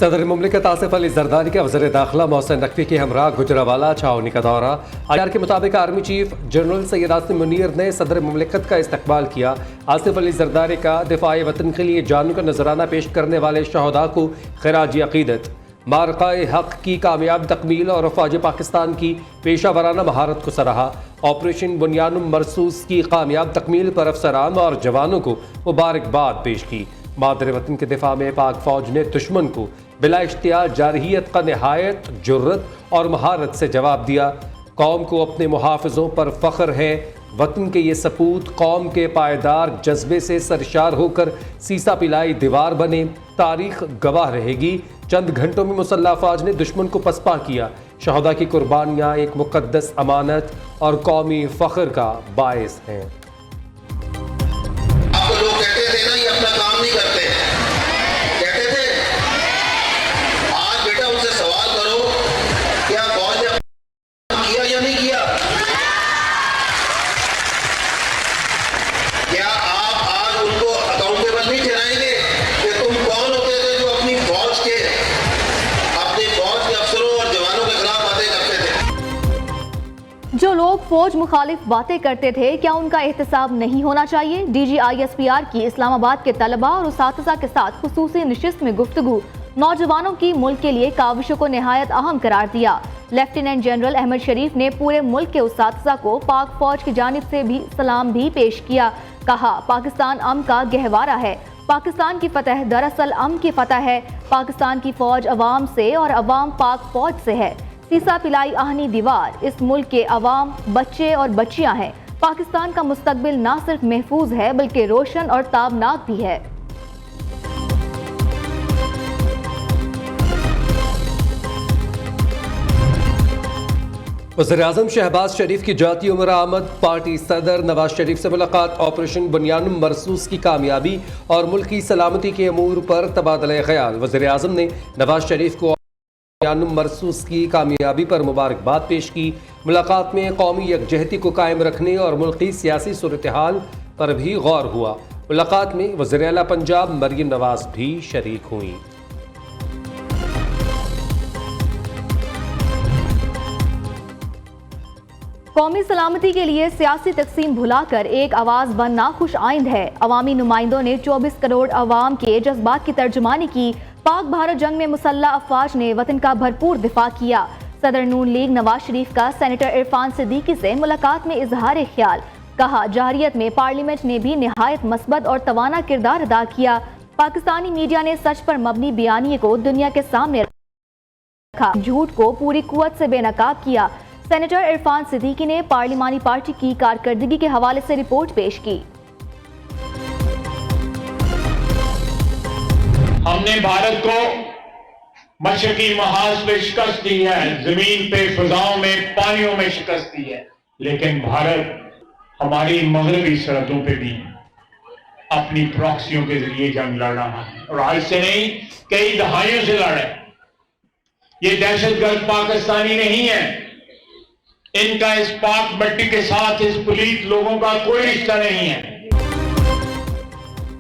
सदर मुमलिकत आसिफ अली जरदारी के वज़ीर दाखिला मोहसिन नकवी के हमरा गुजरावाला छावनी का दौरा। आईआर के मुताबिक army chief general Syed Asim Munir ने सदर मुमलिकत का इस्तकबाल किया। आसिफ अली जरदारी का दिफाए वतन के लिए जानों का नजराना पेश करने वाले शहदा को खिराज अकीदत, मारकाए हक की कामयाब तकमील और अफवाज पाकिस्तान की पेशा वराना महारत को सराहा। ऑपरेशन बुनियानुम मरसूस की कामयाब तकमील पर अफसरान और जवानों को मुबारकबाद पेश की। मादर वतन के दिफा में पाक फौज ने दुश्मन को बिला इख्तियार जारहियत का नहायत जुर्रत और महारत से जवाब दिया। कौम को अपने मुहाफ़िज़ों पर फ़ख्र है। वतन के ये सपूत कौम के पायदार जज्बे से सरशार होकर सीसा पिलाई दीवार बने। तारीख गवाह रहेगी, चंद घंटों में मुसल्लह अफवाज ने दुश्मन को पसपा किया। शहदा की कुर्बानियाँ एक मुक़द्दस अमानत और कौमी फ़ख्र का बायस हैं। आपको लोग कहते थे ना, ये अपना काम नहीं करते, कहते थे। आज बेटा उनसे सवाल करो, क्या फौज ने किया या नहीं किया? क्या आप आज उनको अकाउंटेबल नहीं ठहराएंगे कि तुम कौन होते थे जो अपनी फौज के अफसरों और जवानों के खिलाफ बातें करते थे? जो लोग फौज मुखालिफ बातें करते थे, क्या उनका एहतसाब नहीं होना चाहिए? DGISPR की इस्लामाबाद के तलबा और उसातिज़ा के साथ खुसूसी नशिस्त में गुफ्तगू नौजवानों की मुल्क के लिए काविशों को निहायत अहम करार दिया। लेफ्टिनेंट जनरल अहमद शरीफ ने पूरे मुल्क के उसातिज़ा को पाक फौज की जानिब से भी सलाम भी पेश किया। कहा, पाकिस्तान अमन का गहवारा है। पाकिस्तान की फतह दरअसल अमन की फतह है। पाकिस्तान की फौज अवाम से और अवाम पाक फौज से है। सीसा पिलाई आहनी दीवार इस मुल्क के अवाम, बच्चे और बच्चियां हैं। पाकिस्तान का मुस्तकबिल ना सिर्फ महफूज है बल्कि रोशन और ताबनाक भी है। वज़ीर-ए-आज़म शहबाज शरीफ की जाती उम्र आमद, पार्टी सदर नवाज शरीफ से मुलाकात, ऑपरेशन बुनियानुम मरसूस की कामयाबी और मुल्क की सलामती के अमूर पर तबादला ख्याल। वज़ीर-ए-आज़म ने नवाज शरीफ को बुनियानुम मरसूस की कामयाबी पर मुबारकबाद पेश की। मुलाकात में कौमी यकजहती को कायम रखने और मुल्क की सियासी सूरत हाल पर भी गौर हुआ। मुलाकात में वज़ीर आला पंजाब मरीम नवाज भी शरीक हुई। कौमी सलामती के लिए सियासी तकसीम भुलाकर एक आवाज़ बनना खुश आइंद है। अवामी नुमाइंदों ने 24 करोड़ अवाम के जज्बात की तर्जुमानी की। पाक भारत जंग में मुसल्लह अफवाज ने वतन का भरपूर दिफा किया। सदर नून लीग नवाज शरीफ का सेनेटर इरफान सिद्दीकी से मुलाकात में इजहार ख्याल। कहा, जारहियत में पार्लियामेंट ने भी निहायत मस्बत और तवाना किरदार अदा किया। पाकिस्तानी मीडिया ने सच पर मबनी बयानिए को दुनिया के सामने रखा, झूठ को पूरी कुव्वत से बेनकाब किया। सेनेटर इरफान सिद्दीकी ने पार्लिमानी पार्टी की कारकर्दगी के हवाले से रिपोर्ट पेश की। हमने भारत को मशरकी महाज पे शिकस्त दी है, जमीन पे, फिजाओं में, पानियों में शिकस्त दी है, लेकिन भारत हमारी मगरबी सरहदों पे भी अपनी प्रॉक्सियों के जरिए जंग लड़ रहा है और आज से नहीं, कई दहाइयों से लड़ रहे। ये दहशतगर्द पाकिस्तानी नहीं है, इनका इस पाक मट्टी के साथ इस पलीत लोगों का कोई रिश्ता नहीं है।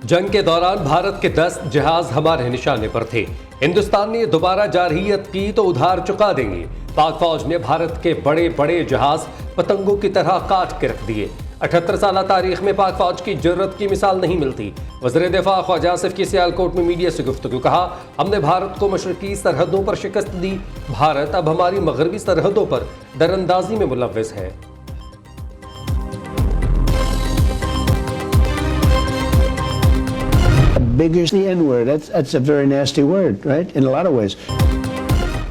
जंग के दौरान भारत के 10 जहाज हमारे निशाने पर थे। हिंदुस्तान ने दोबारा जारहियत की तो उधार चुका देंगे। पाक फौज ने भारत के बड़े बड़े जहाज पतंगों की तरह काट के रख दिए। 78 साल तारीख में पाक फौज की जुर्रत की मिसाल नहीं मिलती। वज़ीर दिफा ख्वाजा आसिफ की सियालकोट में मीडिया से गुफ्तगू। कहा, हमने भारत को मशरकी सरहदों पर शिकस्त दी। भारत अब हमारी मगरबी सरहदों पर दरअंदाजी में मुलव्विस है। Bigger the N-word. That's a very nasty word, right? In a lot of ways.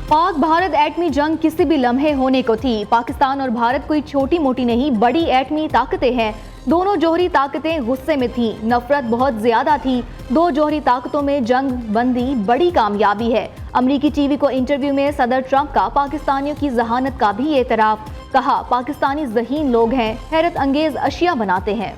Pak Bharat एटमी जंग किसी भी लम्हे होने को थी। पाकिस्तान और भारत कोई छोटी मोटी नहीं, बड़ी एटमी ताकतें हैं। दोनों जोहरी ताकतें गुस्से में थीं, नफरत बहुत ज्यादा थी। दो जोहरी ताकतों में जंग बंदी बड़ी कामयाबी है। अमरीकी टीवी को इंटरव्यू में सदर ट्रंप का पाकिस्तानियों की जहानत का भी एतराफ। कहा, पाकिस्तानी ज़हीन लोग हैं, हैरत अंगेज अशिया बनाते हैं।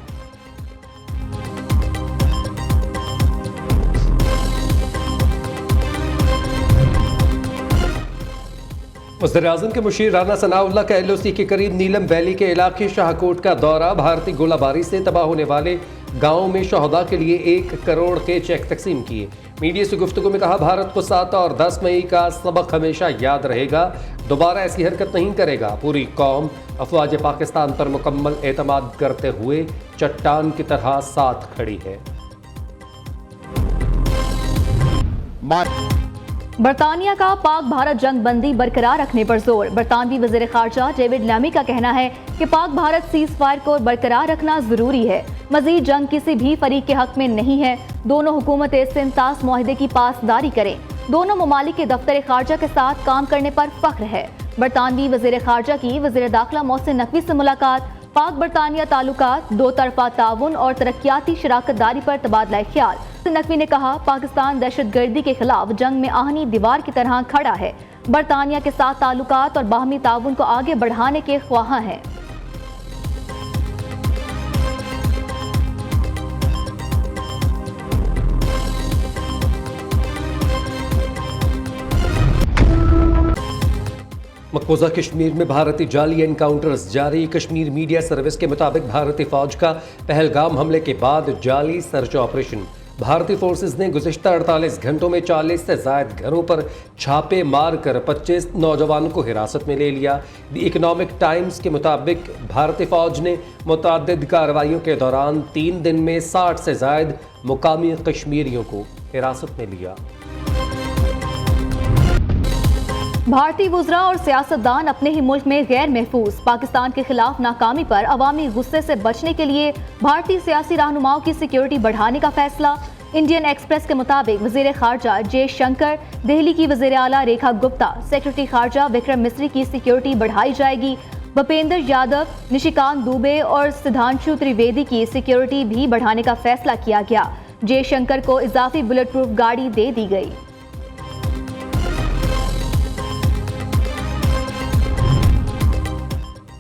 वज़ीर-ए-आज़म के मुशीर राना सनाउल्लाह का LOC के करीब नीलम वैली के इलाके शाहकोट का दौरा। भारतीय गोलाबारी से तबाह होने वाले गाँव में शहदा के लिए 1 करोड़ के चेक तकसीम किए। मीडिया से गुफ्तगू में कहा, भारत को 7 और 10 मई का सबक हमेशा याद रहेगा, दोबारा ऐसी हरकत नहीं करेगा। पूरी कौम अफवाज पाकिस्तान पर मुकम्मल एतमाद करते हुए चट्टान की तरह साथ खड़ी है। बरतानिया का पाक भारत जंग बंदी बरकरार रखने पर जोर। बरतानवी वज़ीर ख़ारजा डेविड लैमी का कहना है कि पाक भारत सीज़ फायर को बरकरार रखना जरूरी है। मजीद जंग किसी भी फरीक के हक में नहीं है। दोनों हुकूमतें इस्तिमतास मुआहदे की पासदारी करें। दोनों ममालिक के दफ्तर ख़ारजा के साथ काम करने पर फख्र है। बरतानवी वज़ीर ख़ारजा की वज़ीर दाखिला मोहसिन नकवी से मुलाकात। पाक बरतानिया ताल्लुकात, दो तरफा ताउन और तरक्याती शराकत दारी पर तबादला ख्याल। नकवी ने कहा, पाकिस्तान दहशतगर्दी के खिलाफ जंग में आहनी दीवार की तरह खड़ा है। बरतानिया के साथ ताल्लुकात और बाहमी ताउन को आगे बढ़ाने के ख्वाहां हैं। मकबूजा कश्मीर में भारतीय जाली एनकाउंटर्स जारी। कश्मीर मीडिया सर्विस के मुताबिक भारतीय फौज का पहलगाम हमले के बाद जाली सर्च ऑपरेशन। भारतीय फोर्सेज ने गुज़िश्ता 48 घंटों में 40 से ज़ायद घरों पर छापे मारकर 25 नौजवानों को हिरासत में ले लिया। द इकोनॉमिक टाइम्स के मुताबिक भारतीय फौज ने मुतअद्दिद कार्रवाइयों के दौरान 3 दिन में 60 से ज़ायद मुकामी कश्मीरियों को हिरासत में लिया। भारतीय वुज़रा और सियासतदान अपने ही मुल्क में गैर महफूज। पाकिस्तान के खिलाफ नाकामी पर अवामी गुस्से से बचने के लिए भारतीय सियासी रहनुमाओं की सिक्योरिटी बढ़ाने का फैसला। इंडियन एक्सप्रेस के मुताबिक वज़ीर ख़ारजा जयशंकर, दिल्ली की वज़ीर आला रेखा गुप्ता, सेक्रेटरी ख़ारजा विक्रम मिस्री की सिक्योरिटी बढ़ाई जाएगी। भूपेंद्र यादव, निशिकांत दुबे और सुधांशु त्रिवेदी की सिक्योरिटी भी बढ़ाने का फैसला किया गया। जयशंकर को इजाफी बुलेट प्रूफ गाड़ी दे दी गई।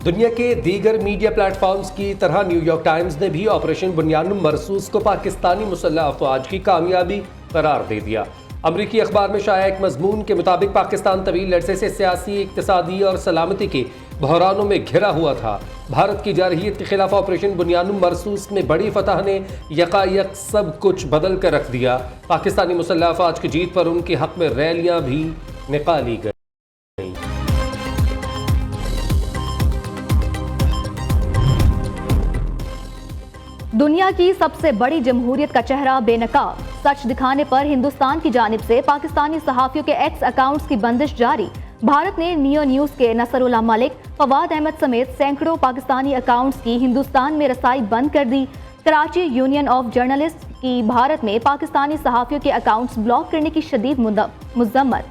दुनिया के दीगर मीडिया प्लेटफॉर्म्स की तरह न्यूयॉर्क टाइम्स ने भी ऑपरेशन बुनियानुम मरसूस को पाकिस्तानी मुसल्लह अफवाज की कामयाबी करार दे दिया। अमरीकी अखबार में शाया एक मजमून के मुताबिक पाकिस्तान तवील अरसे से सियासी, इक्तिसादी और सलामती के बहरानों में घिरा हुआ था। भारत की जारहियत के खिलाफ ऑपरेशन बुनियानुम मरसूस में बड़ी फतह ने यकायक सब कुछ बदल कर रख दिया। पाकिस्तानी मुसल्लह अफवाज की जीत पर उनके हक में रैलियां भी निकाली गई। दुनिया की सबसे बड़ी जमहूरियत का चेहरा बेनकाब। सच दिखाने पर हिंदुस्तान की जानिब से पाकिस्तानी सहाफियों के एक्स अकाउंट्स की बंदिश जारी। भारत ने नियो न्यूज़ के नसरुल्लाह मलिक, फवाद अहमद समेत सैकड़ों पाकिस्तानी अकाउंट्स की हिंदुस्तान में रसाई बंद कर दी। कराची यूनियन ऑफ जर्नलिस्ट की भारत में पाकिस्तानी सहाफियों के अकाउंट्स ब्लॉक करने की शदीद मुज़म्मत।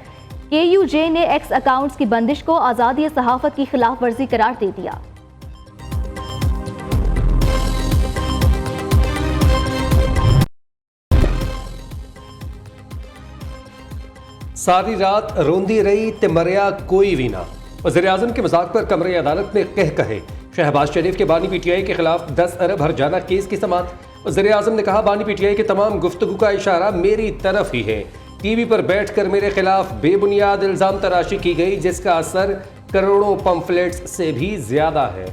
KUJ ने एक्स अकाउंट्स की बंदिश को आज़ादी सहाफत की खिलाफ वर्जी करार दे दिया। सारी रात रोंदी रही ते मरिया कोई भी ना। वज़ीर-ए-आज़म के मजाक पर कमरे अदालत में कहे। शहबाज शरीफ के बानी PTI के खिलाफ 10 अरब हर्जाना केस की समाअत। वज़ीर-ए-आज़म ने कहा, बानी PTI के तमाम गुफ्तगू का इशारा मेरी तरफ ही है। TV पर बैठकर मेरे खिलाफ बेबुनियाद इल्जाम तराशी की गई, जिसका असर करोड़ों पंफलेट्स से भी ज्यादा है।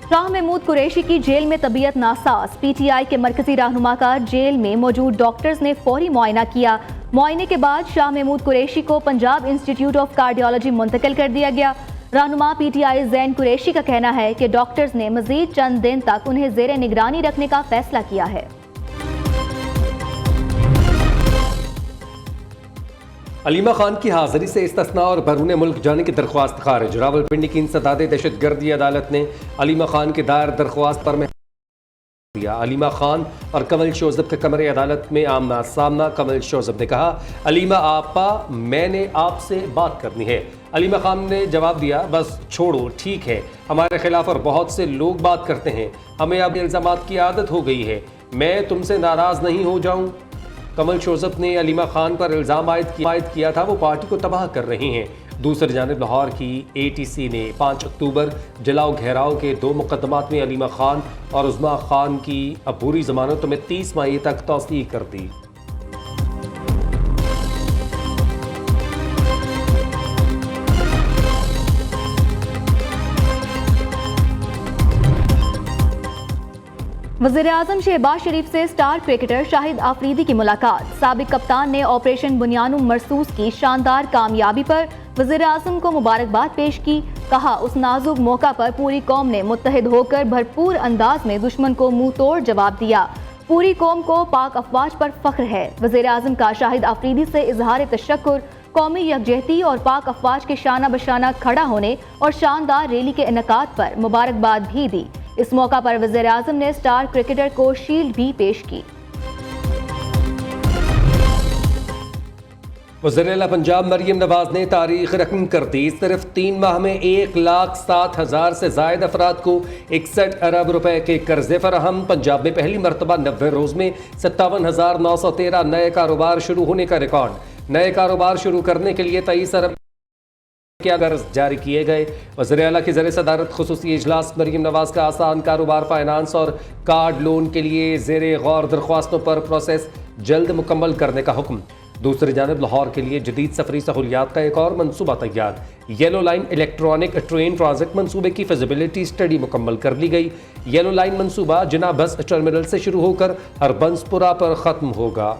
शाह महमूद कुरैशी की जेल में तबीयत नासाज। PTI के मरकजी रहनुमा का जेल में मौजूद डॉक्टर्स ने फौरी मुआयना किया। मुआयने के बाद शाह महमूद कुरैशी को पंजाब इंस्टीट्यूट ऑफ कार्डियोलॉजी मुंतकिल कर दिया गया। रहनुमा PTI जैन कुरैशी का कहना है कि डॉक्टर्स ने मजीद चंद दिन तक उन्हें जेर निगरानी रखने का फैसला किया है। अलीमा खान की हाजिरी से इस्तिस्ना और बैरून मुल्क जाने की दरख्वास्त खारिज। रावलपिंडी की इंसदाद दहशतगर्दी अदालत ने अलीमा खान की दायर दरख्वास्त पर दिया। अलीमा खान और कमल शोजब के कमरे अदालत में आमना सामना। कमल शोजब ने कहा, अलीमा आपा, मैंने आपसे बात करनी है। अलीमा खान ने जवाब दिया, बस छोड़ो, ठीक है, हमारे खिलाफ और बहुत से लोग बात करते हैं, हमें अब इल्जामात की आदत हो गई है, मैं तुमसे नाराज नहीं हो जाऊं। कमल शोजब ने अलीमा खान पर इल्ज़ाम आयद किया था वो पार्टी को तबाह कर रही हैं। दूसरी जानिब लाहौर की ATC ने 5 अक्टूबर जलाओ घेराव के 2 मुकदमात में अलीमा खान और उज़्मा खान की अबूरी जमानतों में 30 मई तक तौसीह कर दी। वज़ीर-ए-आज़म शहबाज शरीफ से स्टार क्रिकेटर शाहिद आफरीदी की मुलाकात। साबिक कप्तान ने ऑपरेशन बुनियानुम मरसूस की शानदार कामयाबी पर वज़ीर-ए-आज़म को मुबारकबाद पेश की। कहा, उस नाजुक मौका पर पूरी कौम ने मुत्तहिद होकर भरपूर अंदाज में दुश्मन को मुंह तोड़ जवाब दिया। पूरी कौम को पाक अफवाज पर फख्र है। वज़ीर-ए-आज़म का शाहिद आफरीदी से इजहार तशक्कुर, कौमी यकजहती और पाक अफवाज के शाना बशाना खड़ा होने और शानदार रैली के इनेकाद पर मुबारकबाद भी दी। इस मौका पर वज़ीर-ए-आज़म ने स्टार क्रिकेटर को शील्ड भी पेश की। वज़ीर-ए-आला पंजाब मरियम नवाज ने तारीख रकम कर दी। सिर्फ 3 माह में 1,07,000 से जायद अफराद को 61 अरब रुपए के कर्जे फराहम। पंजाब में पहली मरतबा 90 रोज में 57,913 नए कारोबार शुरू होने का रिकॉर्ड। नए कारोबार शुरू करने के लिए 23 अरब के कर्ज जारी किए गए। वज़ीर-ए-आला की ज़रिए सदारत खुसूसी इजलास मरियम नवाज का आसान कारोबार फाइनेंस और कार्ड लोन के लिए ज़ेरे गौर दरख्वास्तों पर प्रोसेस जल्द मुकम्मल करने का हुक्म। दूसरी जानब लाहौर के लिए जदीद सफरी सहूलियात का एक और मनसूबा तैयार। Yellow line electronic train transit मनसूबे की फिजिबिलिटी स्टडी मुकम्मल कर ली गई। येलो लाइन मनसूबा जिना बस टर्मिनल से शुरू होकर हरबंसपुरा पर ख़त्म होगा।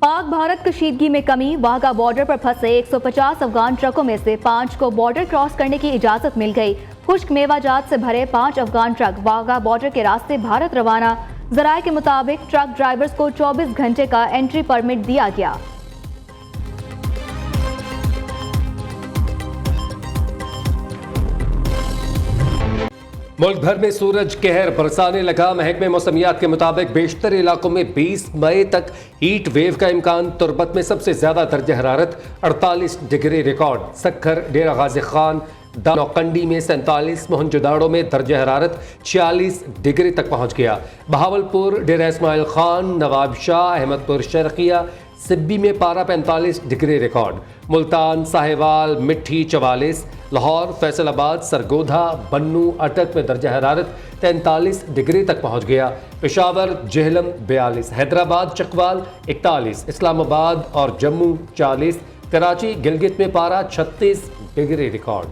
पाक भारत कशीदगी में कमी। वाघा बॉर्डर पर फंसे 150 अफगान ट्रकों में से 5 को बॉर्डर क्रॉस करने की इजाजत मिल गई। खुश्क मेवाजात से भरे 5 अफगान ट्रक वाघा बॉर्डर के रास्ते भारत रवाना। जराये के मुताबिक ट्रक ड्राइवर्स को 24 घंटे का एंट्री परमिट दिया गया। मुल्क भर में सूरज कहर बरसाने लगा। महकमे मौसमियात के मुताबिक बेशतर इलाकों में 20 मई तक हीट वेव का इम्कान। तुरबत में सबसे ज्यादा दर्ज हरारत 48 डिग्री रिकॉर्ड। सक्खर, डेरा गाजी खान, नौकंडी में 47, मोहनजोदाड़ो में दर्ज हरारत 46 डिग्री तक पहुंच गया। बहावलपुर, डेरा इस्माइल खान, नवाब शाह, अहमदपुर शर्किया, सिब्बी में पारा 45 डिग्री रिकॉर्ड। मुल्तान, साहिवाल, मिट्ठी 44, लाहौर, फैसलाबाद, सरगोधा, बन्नू, अटक में दर्जा हरारत 43 डिग्री तक पहुंच गया। पेशावर, जेहलम 42, हैदराबाद, चकवाल 41, इस्लामाबाद और जम्मू 40, कराची, गिलगित में पारा 36 डिग्री रिकॉर्ड।